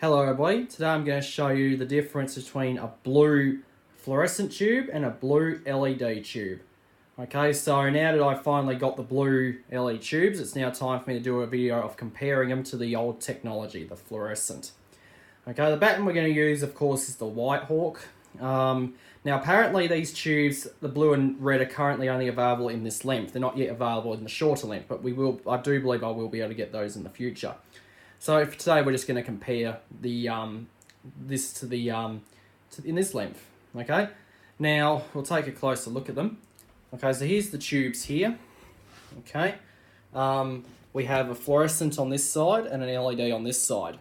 Hello everybody, today I'm going to show you the difference between a blue fluorescent tube and a blue LED tube. Okay, so now that I've finally got the blue LED tubes, it's now time for me to do a video of comparing them to the old technology, the fluorescent. Okay, the batten we're going to use, of course, is the White Hawk. Now apparently these tubes, the blue and red, are currently only available in this length. They're not yet available in the shorter length, but I do believe I will be able to get those in the future. So for today, we're just going to compare the this to the in this length. Okay. Now we'll take a closer look at them. Okay. So here's the tubes here. Okay. We have a fluorescent on this side and an LED on this side.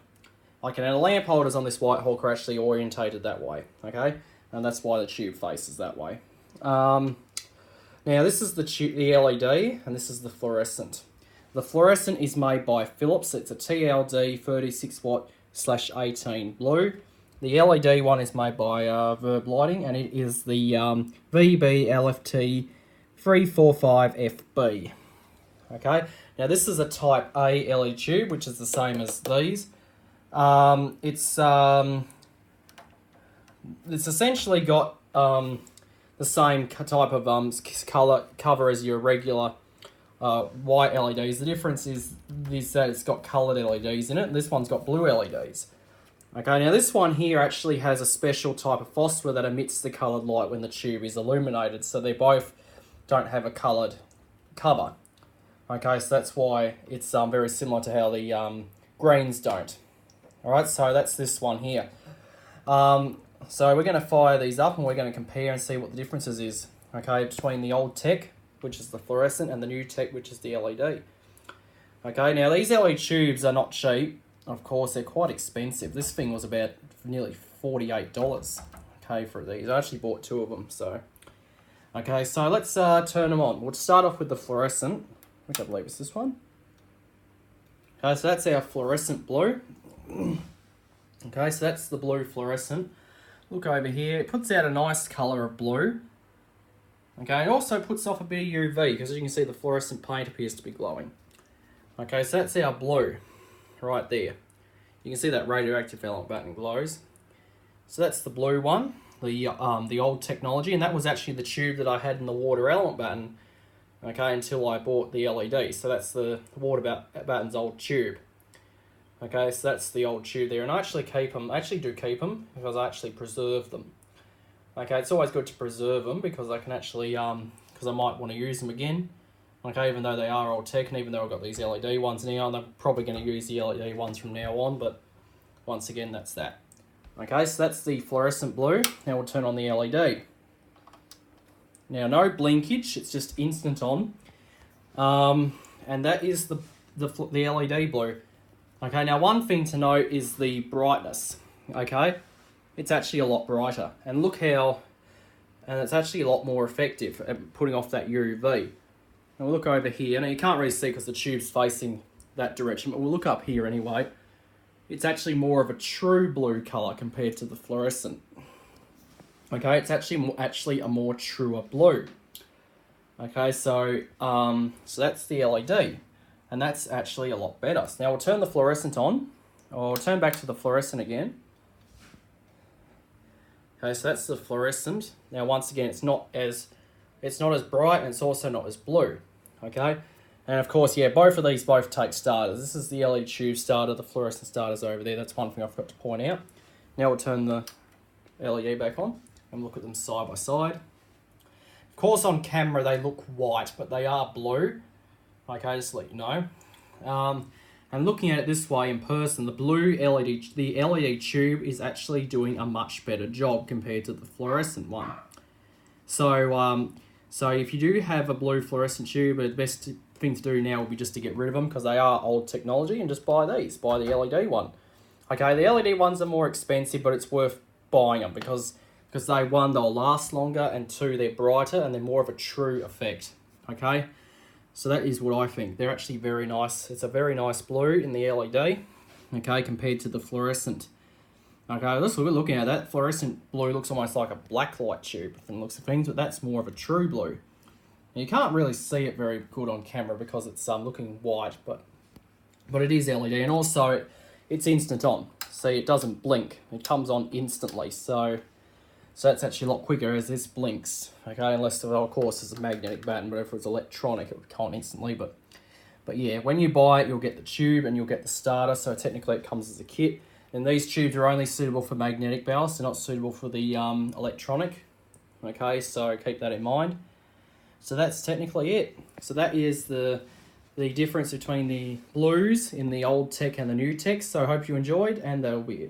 Like, and the lamp holders on this White Hawk are actually orientated that way. Okay. And that's why the tube faces that way. Now this is the LED and this is the fluorescent. The fluorescent is made by Philips. It's a TLD 36 watt /18 blue. The LED one is made by Verb Lighting, and it is the VB-LFT 345FB. Okay, now this is a Type A LED tube, which is the same as these. It's essentially got the same type of color cover as your regular white LEDs. The difference is that it's got coloured LEDs in it, and this one's got blue LEDs. Okay, now this one here actually has a special type of phosphor that emits the coloured light when the tube is illuminated, so they both don't have a coloured cover. Okay, so that's why it's very similar to how the greens don't. Alright, so that's this one here. So we're going to fire these up and we're going to compare and see what the differences is, okay, between the old tech, which is the fluorescent, and the new tech, which is the LED. Okay, now these LED tubes are not cheap. Of course, they're quite expensive. This thing was about nearly $48, okay, for these. I actually bought two of them, so. Okay, so let's turn them on. We'll start off with the fluorescent, which I believe is this one. Okay, so that's our fluorescent blue. Okay, so that's the blue fluorescent. Look over here, it puts out a nice colour of blue. Okay, it also puts off a bit of UV, because as you can see, the fluorescent paint appears to be glowing. Okay, so that's our blue, right there. You can see that radioactive element button glows. So that's the blue one, the old technology, and that was actually the tube that I had in the water element button, okay, until I bought the LED. So that's the water button's old tube. Okay, so that's the old tube there, and I actually do keep them, because I actually preserve them. Okay, it's always good to preserve them because I can actually, because I might want to use them again. Okay, even though they are old tech, and even though I've got these LED ones now, and I'm probably going to use the LED ones from now on, but once again, that's that. Okay, so that's the fluorescent blue. Now we'll turn on the LED. Now, no blinkage, it's just instant on. And that is the LED blue. Okay, now one thing to note is the brightness. Okay. It's actually a lot brighter, and look how, and it's actually a lot more effective at putting off that UV. And we'll look over here, now you can't really see because the tube's facing that direction, but we'll look up here anyway. It's actually more of a true blue colour compared to the fluorescent. Okay, it's actually a more truer blue. Okay, so that's the LED, and that's actually a lot better. So now we'll turn the fluorescent on, or we'll turn back to the fluorescent again. Okay, so that's the fluorescent. Now, once again, it's not as bright, and it's also not as blue. Okay, and of course, yeah, both of these take starters. This is the LED tube starter, the fluorescent starters over there. That's one thing I forgot to point out. Now we'll turn the LED back on and look at them side by side. Of course, on camera they look white, but they are blue. Okay, just to let you know. And looking at it this way in person, the LED tube is actually doing a much better job compared to the fluorescent one. So, so if you do have a blue fluorescent tube, the best thing to do now would be just to get rid of them because they are old technology, and just buy these. Buy the LED one. Okay, the LED ones are more expensive, but it's worth buying them because they'll last longer, and two, they're brighter and they're more of a true effect. Okay. So that is what I think. They're actually very nice. It's a very nice blue in the LED, okay, compared to the fluorescent. Okay, let's look looking at that. Fluorescent blue looks almost like a black light tube from the looks of things, but that's more of a true blue. And you can't really see it very good on camera because it's looking white, but it is LED, and also it's instant on. see, it doesn't blink. It comes on instantly. So that's actually a lot quicker as this blinks. Okay, unless of course it's a magnetic baton, but if it was electronic, it would come on instantly. But yeah, when you buy it, you'll get the tube and you'll get the starter. So technically, it comes as a kit. And these tubes are only suitable for magnetic ballasts. They're not suitable for the electronic. Okay, so keep that in mind. So that's technically it. So that is the difference between the blues in the old tech and the new tech. So I hope you enjoyed, and that'll be it.